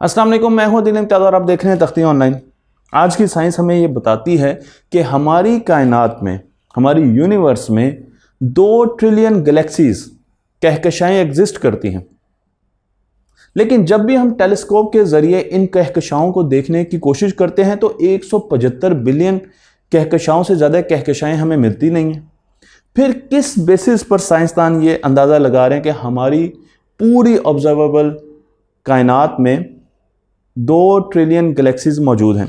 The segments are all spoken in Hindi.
अस्सलाम वालेकुम, मैं हूं दिल इम्तियाज़ और आप देख रहे हैं तख्ती ऑनलाइन। आज की साइंस हमें ये बताती है कि हमारी कायनात में, हमारी यूनिवर्स में 2 ट्रिलियन गैलेक्सीज कहकशाएं एग्जिस्ट करती हैं। लेकिन जब भी हम टेलीस्कोप के ज़रिए इन कहकशाओं को देखने की कोशिश करते हैं तो 175 बिलियन कहकशाओं से ज़्यादा कहकशाएं हमें मिलती नहीं हैं। फिर किस बेसिस पर साइंसदान ये अंदाज़ा लगा रहे हैं कि हमारी पूरी ऑब्जर्वेबल कायनात में 2 ट्रिलियन गैलेक्सीज मौजूद हैं?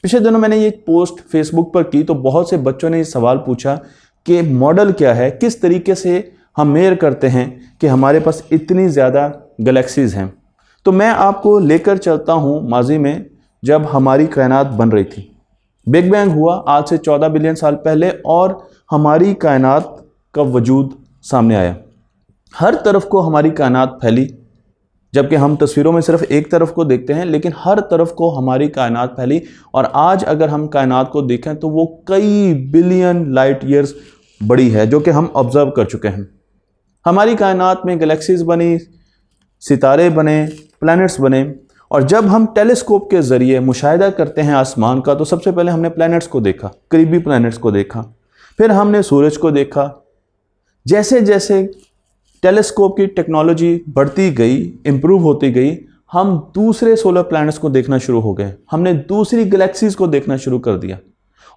पिछले दिनों मैंने ये पोस्ट फेसबुक पर की तो बहुत से बच्चों ने ये सवाल पूछा कि मॉडल क्या है, किस तरीके से हम मेजर करते हैं कि हमारे पास इतनी ज़्यादा गैलेक्सीज हैं। तो मैं आपको लेकर चलता हूँ माजी में, जब हमारी कायनात बन रही थी। बिग बैंग हुआ आज से 14 बिलियन साल पहले और हमारी कायनात का वजूद सामने आया। हर तरफ को हमारी कायनात फैली, जबकि हम तस्वीरों में सिर्फ एक तरफ को देखते हैं, लेकिन हर तरफ को हमारी कायनात फैली। और आज अगर हम कायनात को देखें तो वो कई बिलियन लाइट ईयर्स बड़ी है, जो कि हम ऑब्जर्व कर चुके हैं। हमारी कायनात में गैलेक्सीज बनी, सितारे बने, प्लैनेट्स बने। और जब हम टेलीस्कोप के ज़रिए मुशाहिदा करते हैं आसमान का, तो सबसे पहले हमने प्लैनेट्स को देखा, करीबी प्लैनेट्स को देखा, फिर हमने सूरज को देखा। जैसे जैसे टेलीस्कोप की टेक्नोलॉजी बढ़ती गई, इम्प्रूव होती गई, हम दूसरे सोलर प्लैनेट्स को देखना शुरू हो गए। हमने दूसरी गैलेक्सीज को देखना शुरू कर दिया।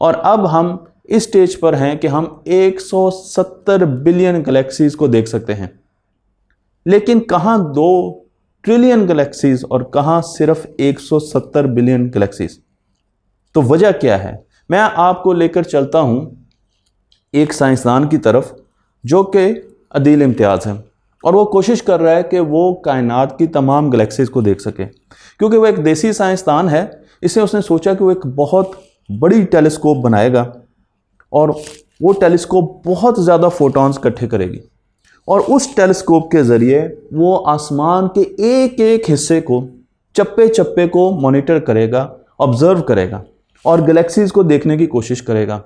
और अब हम इस स्टेज पर हैं कि हम 170 बिलियन गैलेक्सीज को देख सकते हैं। लेकिन कहाँ 2 ट्रिलियन गैलेक्सीज और कहाँ सिर्फ 170 बिलियन गैलेक्सीज? तो वजह क्या है? मैं आपको लेकर चलता हूं एक साइंसदान की तरफ जो कि अदील इम्तियाज़ है, और वो कोशिश कर रहा है कि वो कायनात की तमाम गैलेक्सीज को देख सके। क्योंकि वो एक देसी साइंसदान है, इसलिए उसने सोचा कि वो एक बहुत बड़ी टेलीस्कोप बनाएगा और वो टेलीस्कोप बहुत ज़्यादा फोटॉन्स इकट्ठे करेगी। और उस टेलीस्कोप के ज़रिए वो आसमान के एक एक हिस्से को, चप्पे चप्पे को मॉनिटर करेगा, ऑब्जर्व करेगा और गैलेक्सीज को देखने की कोशिश करेगा।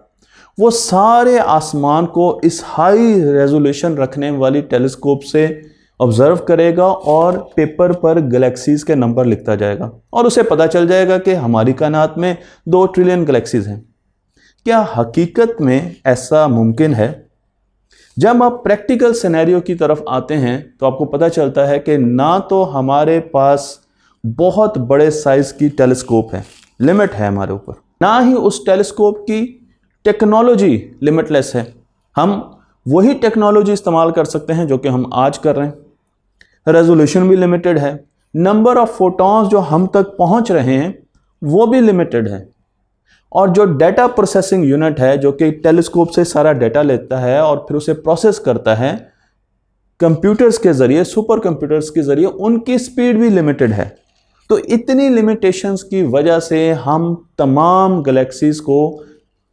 वो सारे आसमान को इस हाई रेजोल्यूशन रखने वाली टेलीस्कोप से ऑब्जर्व करेगा और पेपर पर गैलेक्सीज के नंबर लिखता जाएगा और उसे पता चल जाएगा कि हमारी कायनात में 2 ट्रिलियन गैलेक्सीज हैं। क्या हकीकत में ऐसा मुमकिन है? जब आप प्रैक्टिकल सिनेरियो की तरफ आते हैं तो आपको पता चलता है कि ना तो हमारे पास बहुत बड़े साइज की टेलीस्कोप है, लिमिट है हमारे ऊपर, ना ही उस टेलीस्कोप की टेक्नोलॉजी लिमिटलेस है। हम वही टेक्नोलॉजी इस्तेमाल कर सकते हैं जो कि हम आज कर रहे हैं। रेजोल्यूशन भी लिमिटेड है, नंबर ऑफ फोटॉन्स जो हम तक पहुंच रहे हैं वो भी लिमिटेड है। और जो डेटा प्रोसेसिंग यूनिट है, जो कि टेलीस्कोप से सारा डेटा लेता है और फिर उसे प्रोसेस करता है कंप्यूटर्स के ज़रिए, सुपर कंप्यूटर्स के ज़रिए, उनकी स्पीड भी लिमिटेड है। तो इतनी लिमिटेशंस की वजह से हम तमाम गैलेक्सीज को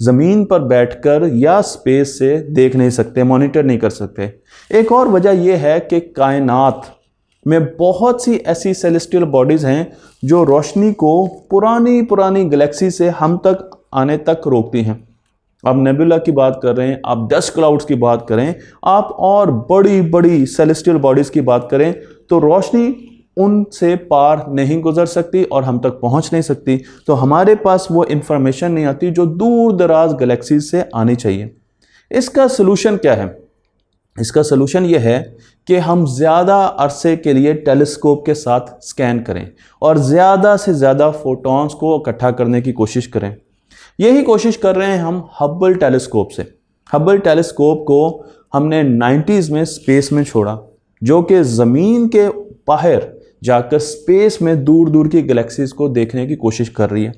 ज़मीन पर बैठकर या स्पेस से देख नहीं सकते, मॉनिटर नहीं कर सकते। एक और वजह यह है कि कायनात में बहुत सी ऐसी सेलेस्टियल बॉडीज़ हैं जो रोशनी को पुरानी पुरानी गैलेक्सी से हम तक आने तक रोकती हैं। आप नेबुला की बात कर रहे हैं, आप डस्ट क्लाउड्स की बात करें, आप और बड़ी बड़ी सेलेस्टियल बॉडीज़ की बात करें, तो रोशनी उनसे पार नहीं गुजर सकती और हम तक पहुंच नहीं सकती। तो हमारे पास वो इंफॉर्मेशन नहीं आती जो दूर दराज गैलेक्सीज से आनी चाहिए। इसका सलूशन क्या है? इसका सलूशन ये है कि हम ज़्यादा अरसे के लिए टेलीस्कोप के साथ स्कैन करें और ज़्यादा से ज़्यादा फोटॉन्स को इकट्ठा करने की कोशिश करें। यही कोशिश कर रहे हैं हम हबल टेलीस्कोप से। हबल टेलीस्कोप को हमने 90s में स्पेस में छोड़ा, जो कि ज़मीन के बाहर जाकर स्पेस में दूर दूर की गैलेक्सीज को देखने की कोशिश कर रही है।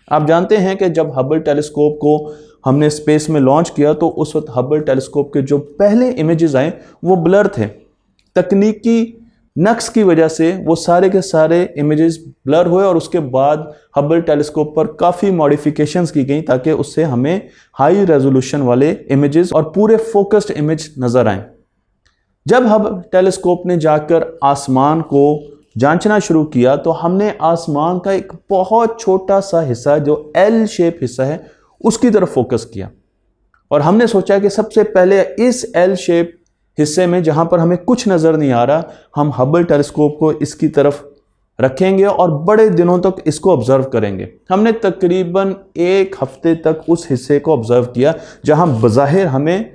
आप जानते हैं कि जब हबल टेलीस्कोप को हमने स्पेस में लॉन्च किया तो उस वक्त हबल टेलीस्कोप के जो पहले इमेजेस आए वो ब्लर थे। तकनीकी नक्स की वजह से वो सारे के सारे इमेजेस ब्लर हुए और उसके बाद हबल टेलीस्कोप पर काफ़ी मॉडिफिकेशंस की गई ताकि उससे हमें हाई रेजोल्यूशन वाले इमेजेस और पूरे फोकस्ड इमेज नज़र आए। जब हबल टेलीस्कोप ने जाकर आसमान को जांचना शुरू किया तो हमने आसमान का एक बहुत छोटा सा हिस्सा, जो एल शेप हिस्सा है, उसकी तरफ फोकस किया और हमने सोचा कि सबसे पहले इस एल शेप हिस्से में, जहां पर हमें कुछ नज़र नहीं आ रहा, हम हबल टेलीस्कोप को इसकी तरफ रखेंगे और बड़े दिनों तक इसको ऑब्जर्व करेंगे। हमने तकरीबन 1 हफ्ते तक उस हिस्से को ऑब्जर्व किया जहां बज़ाहिर हमें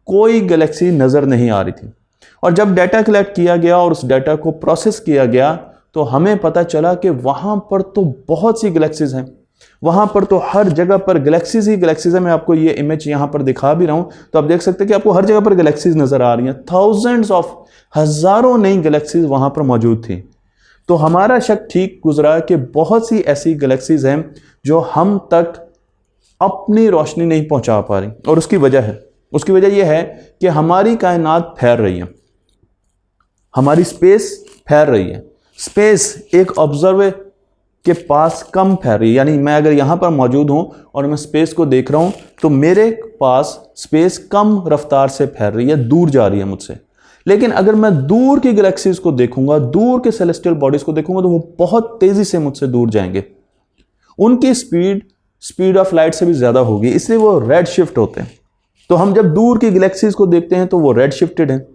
कोई गैलेक्सी नज़र नहीं आ रही थी, और जब डाटा कलेक्ट किया गया और उस डाटा को प्रोसेस किया गया तो हमें पता चला कि वहां पर तो बहुत सी गैलेक्सीज हैं, वहां पर तो हर जगह पर गैलेक्सीज ही गैलेक्सीज है। मैं आपको ये इमेज यहां पर दिखा भी रहा हूं तो आप देख सकते हैं कि आपको हर जगह पर गैलेक्सीज नजर आ रही हैं। थाउजेंड्स ऑफ, हजारों नई गैलेक्सीज वहां पर मौजूद थी। तो हमारा शक ठीक गुजरा कि बहुत सी ऐसी गैलेक्सीज हैं जो हम तक अपनी रोशनी नहीं पहुंचा पा रही, और उसकी वजह यह है कि हमारी कायनात फैल रही है, हमारी स्पेस फैल रही है। स्पेस एक ऑब्जर्वर के पास कम फैल रही है, यानी मैं अगर यहां पर मौजूद हूं और मैं स्पेस को देख रहा हूं तो मेरे पास स्पेस कम रफ्तार से फैल रही है, दूर जा रही है मुझसे। लेकिन अगर मैं दूर की गैलेक्सीज को देखूंगा, दूर के सेलेस्टियल बॉडीज को देखूंगा, तो वो बहुत तेजी से मुझसे दूर जाएंगे। उनकी स्पीड ऑफ लाइट से भी ज्यादा होगी, इसलिए वो रेड शिफ्ट होते हैं। तो हम जब दूर की गैलेक्सीज को देखते हैं तो वो रेड शिफ्टेड हैं,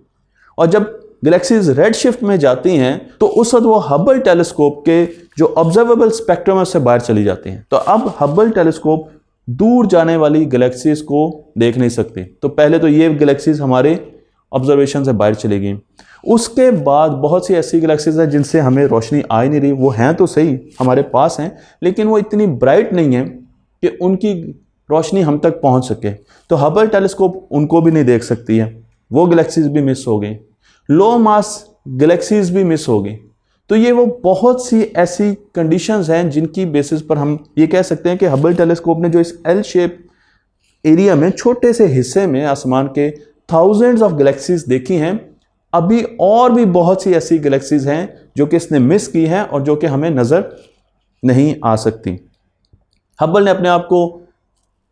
और जब गैलेक्सीज रेड शिफ्ट में जाती हैं तो उस वक्त वो हबल टेलीस्कोप के जो ऑब्जर्वेबल स्पेक्ट्रम है उससे बाहर चली जाती हैं। तो अब हबल टेलीस्कोप दूर जाने वाली गैलेक्सीज को देख नहीं सकती। तो पहले तो ये गैलेक्सीज हमारे ऑब्जर्वेशन से बाहर चली गई। उसके बाद बहुत सी ऐसी गैलेक्सीज हैं जिनसे हमें रोशनी आ ही नहीं रही। वो हैं तो सही, हमारे पास हैं, लेकिन वो इतनी ब्राइट नहीं है कि उनकी रोशनी हम तक पहुंच सके। तो हबल टेलीस्कोप उनको भी नहीं देख सकती है, वो गैलेक्सीज भी मिस हो गई। लो मास गैलेक्सीज भी मिस हो गई। तो ये वो बहुत सी ऐसी कंडीशंस हैं जिनकी बेसिस पर हम ये कह सकते हैं कि हबल टेलीस्कोप ने जो इस एल शेप एरिया में, छोटे से हिस्से में आसमान के थाउजेंड्स ऑफ गैलेक्सीज देखी हैं, अभी और भी बहुत सी ऐसी गैलेक्सीज हैं जो कि इसने मिस की हैं और जो कि हमें नजर नहीं आ सकती। हबल ने अपने आप को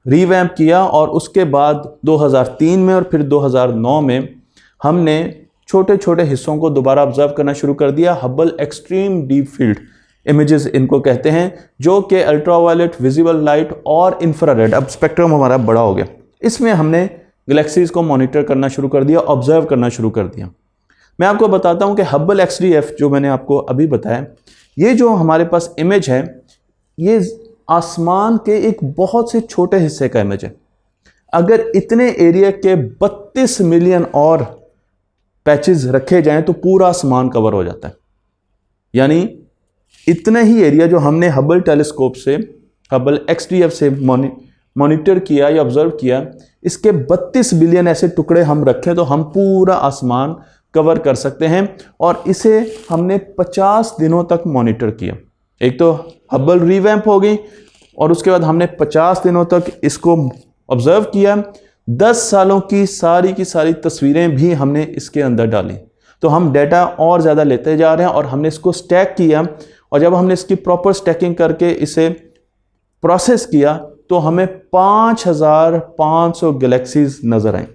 रीवैम्प किया और उसके बाद 2003 में और फिर 2009 में हमने छोटे छोटे हिस्सों को दोबारा ऑब्जर्व करना शुरू कर दिया। Hubble extreme deep field images इनको कहते हैं, जो कि अल्ट्रावायलेट, विजिबल लाइट और इंफ्रारेड, अब स्पेक्ट्रम हमारा बड़ा हो गया, इसमें हमने गैलेक्सीज को मॉनिटर करना शुरू कर दिया, ऑब्जर्व करना शुरू कर दिया। मैं आपको बताता हूं कि हबल XDF जो मैंने आपको अभी बताया, ये जो हमारे पास इमेज है, ये आसमान के एक बहुत से छोटे हिस्से का इमेज है। अगर इतने एरिया के 32 मिलियन और पैचेस रखे जाएं तो पूरा आसमान कवर हो जाता है। यानी इतने ही एरिया जो हमने हबल टेलीस्कोप से, हबल XDF से मॉनिटर किया या ऑब्जर्व किया, इसके 32 बिलियन ऐसे टुकड़े हम रखें तो हम पूरा आसमान कवर कर सकते हैं। और इसे हमने 50 दिनों तक मॉनिटर किया। एक तो हबल रीवैम्प हो गई और उसके बाद हमने 50 दिनों तक इसको ऑब्जर्व किया। 10 सालों की सारी तस्वीरें भी हमने इसके अंदर डाली। तो हम डाटा और ज़्यादा लेते जा रहे हैं और हमने इसको स्टैक किया, और जब हमने इसकी प्रॉपर स्टैकिंग करके इसे प्रोसेस किया तो हमें 5500 गैलेक्सीज नज़र आई।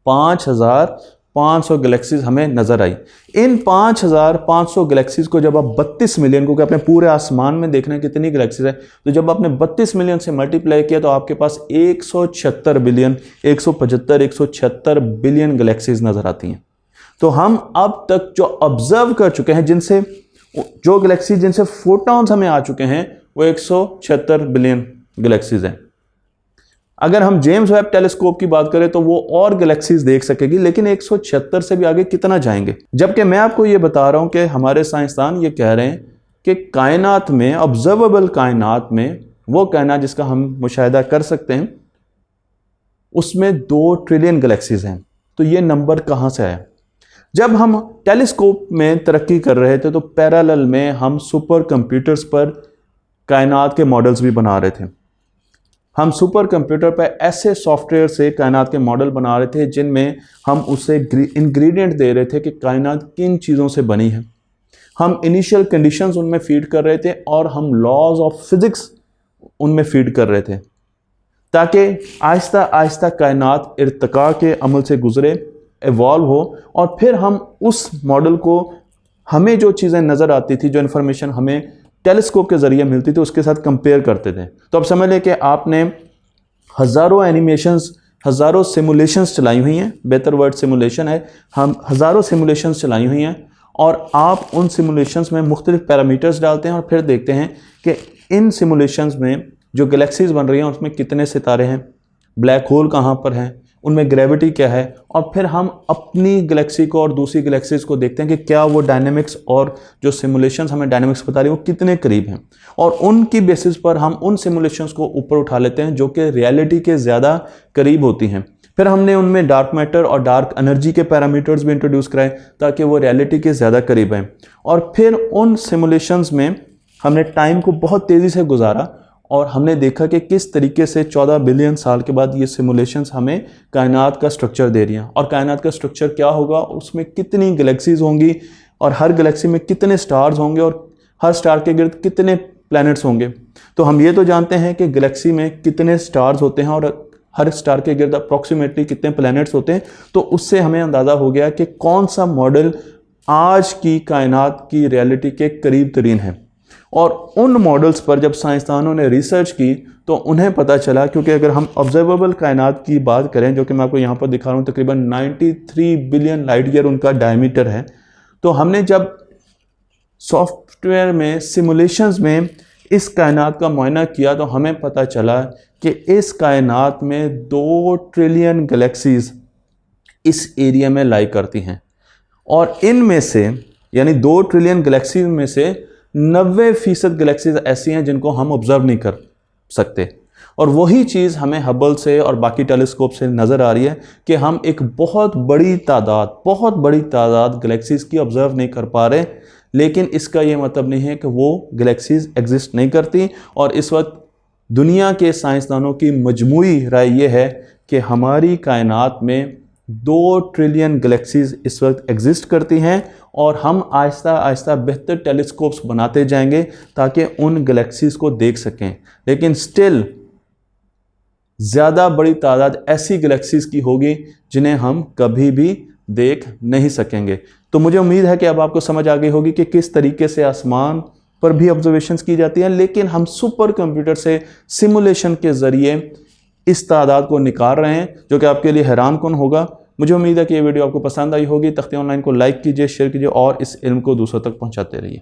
5500 गैलेक्सीज हमें नज़र आई। इन 5500 गैलेक्सीज को जब आप 32 मिलियन को, कि अपने पूरे आसमान में देखना है कितनी गैलेक्सीज है, तो जब आपने 32 मिलियन से मल्टीप्लाई किया तो आपके पास 176 बिलियन, 176 बिलियन गैलेक्सीज नज़र आती हैं। तो हम अब तक जो ऑब्जर्व कर चुके हैं, जो गैलेक्सीज जिनसे फोटॉन्स हमें आ चुके हैं, वो 176 बिलियन गैलेक्सीज हैं। अगर हम जेम्स वेब टेलीस्कोप की बात करें तो वो और गैलेक्सीज देख सकेगी, लेकिन 176 से भी आगे कितना जाएंगे। जबकि मैं आपको ये बता रहा हूं कि हमारे साइंसदान ये कह रहे हैं कि कायनात में, ऑब्जर्वेबल कायनात में, वो कायनात जिसका हम मुशाहिदा कर सकते हैं, उसमें 2 ट्रिलियन गैलेक्सीज हैं। तो ये नंबर कहां से आया? जब हम टेलीस्कोप में तरक्की कर रहे थे तो पैरेलल में हम सुपर कंप्यूटर्स पर कायनात के मॉडल्स भी बना रहे थे। हम सुपर कंप्यूटर पर ऐसे सॉफ्टवेयर से कायनात के मॉडल बना रहे थे जिनमें हम उसे इंग्रेडिएंट दे रहे थे कि कायनात किन चीज़ों से बनी है। हम इनिशियल कंडीशंस उनमें फीड कर रहे थे और हम लॉज ऑफ फिजिक्स उनमें फीड कर रहे थे, ताकि आहिस्ता आहिस्ता कायनात इर्तिका के अमल से गुजरे, एवॉल्व हो, और फिर हम उस मॉडल को, हमें जो चीज़ें नज़र आती थी, जो इन्फॉर्मेशन हमें टेलीस्कोप के ज़रिए मिलती थी, उसके साथ कंपेयर करते थे। तो अब समझ लें कि आपने हज़ारों एनिमेशंस, हज़ारों सिमुलेशंस चलाई हुई हैं, बेहतर वर्ड सिमुलेशन है, हम हज़ारों सिमुलेशंस चलाई हुई हैं, और आप उन सिमुलेशंस में मुख्तलिफ पैरामीटर्स डालते हैं और फिर देखते हैं कि इन सिमुलेशंस में जो गैलेक्सीज बन रही हैं उसमें कितने सितारे हैं, ब्लैक होल कहाँ पर हैं, उनमें ग्रेविटी क्या है, और फिर हम अपनी गैलेक्सी को और दूसरी गैलेक्सीज को देखते हैं कि क्या वो डायनेमिक्स और जो सिमुलेशंस हमें डायनेमिक्स बता रही है वो कितने करीब हैं, और उनकी बेसिस पर हम उन सिमुलेशंस को ऊपर उठा लेते हैं जो कि रियलिटी के ज़्यादा करीब होती हैं। फिर हमने उनमें डार्क मैटर और डार्क एनर्जी के पैरामीटर्स भी इंट्रोड्यूस कराए ताकि वो रियलिटी के ज़्यादा करीब आएँ, और फिर उन सिमुलेशंस में हमने टाइम को बहुत तेज़ी से गुजारा और हमने देखा कि किस तरीके से 14 बिलियन साल के बाद ये सिमुलेशंस हमें कायनात का स्ट्रक्चर दे रही हैं, और कायनात का स्ट्रक्चर क्या होगा, उसमें कितनी गैलेक्सीज होंगी और हर गैलेक्सी में कितने स्टार्स होंगे और हर स्टार के गिर्द कितने प्लैनेट्स होंगे। तो हम ये तो जानते हैं कि गैलेक्सी में कितने स्टार्स होते हैं और हर स्टार के गिर्द अप्रॉक्सीमेटली कितने प्लैनेट्स होते हैं, तो उससे हमें अंदाज़ा हो गया कि कौन सा मॉडल आज की कायनात की रियलिटी के करीब तरीन है। और उन मॉडल्स पर जब साइंसदानों ने रिसर्च की तो उन्हें पता चला, क्योंकि अगर हम ऑब्जर्वेबल कायनात की बात करें जो कि मैं आपको यहाँ पर दिखा रहा हूँ, तकरीबन 93 बिलियन लाइट ईयर उनका डायमीटर है, तो हमने जब सॉफ्टवेयर में सिमुलेशंस में इस कायनात का मुआयना किया तो हमें पता चला कि इस कायनात में 2 ट्रिलियन गैलेक्सीज इस एरिया में लाई करती हैं, और इनमें से यानी 2 ट्रिलियन गैलेक्सीज में से 90% गैलेक्सीज ऐसी हैं जिनको हम ऑब्जर्व नहीं कर सकते, और वही चीज़ हमें हबल से और बाकी टेलीस्कोप से नज़र आ रही है कि हम एक बहुत बड़ी तादाद गैलेक्सीज की ऑब्जर्व नहीं कर पा रहे। लेकिन इसका ये मतलब नहीं है कि वो गैलेक्सीज एग्जिस्ट नहीं करती, और इस वक्त दुनिया के साइंसदानों की मजमूई राय ये है कि हमारी कायनात में 2 ट्रिलियन गैलेक्सीज इस वक्त एग्जिस्ट करती हैं, और हम आहिस्ता आहिस्ता बेहतर टेलीस्कोप्स बनाते जाएंगे ताकि उन गैलेक्सीज को देख सकें। लेकिन स्टिल ज़्यादा बड़ी तादाद ऐसी गैलेक्सीज की होगी जिन्हें हम कभी भी देख नहीं सकेंगे। तो मुझे उम्मीद है कि अब आपको समझ आ गई होगी कि किस तरीके से आसमान पर भी ऑब्जर्वेशंस की जाती हैं, लेकिन हम सुपर कंप्यूटर से सिमुलेशन के ज़रिए इस तादाद को निकाल रहे हैं, जो कि आपके लिए हैरान कुन होगा। मुझे उम्मीद है कि ये वीडियो आपको पसंद आई होगी। तख्ती ऑनलाइन को लाइक कीजिए, शेयर कीजिए और इस इल्म को दूसरों तक पहुंचाते रहिए।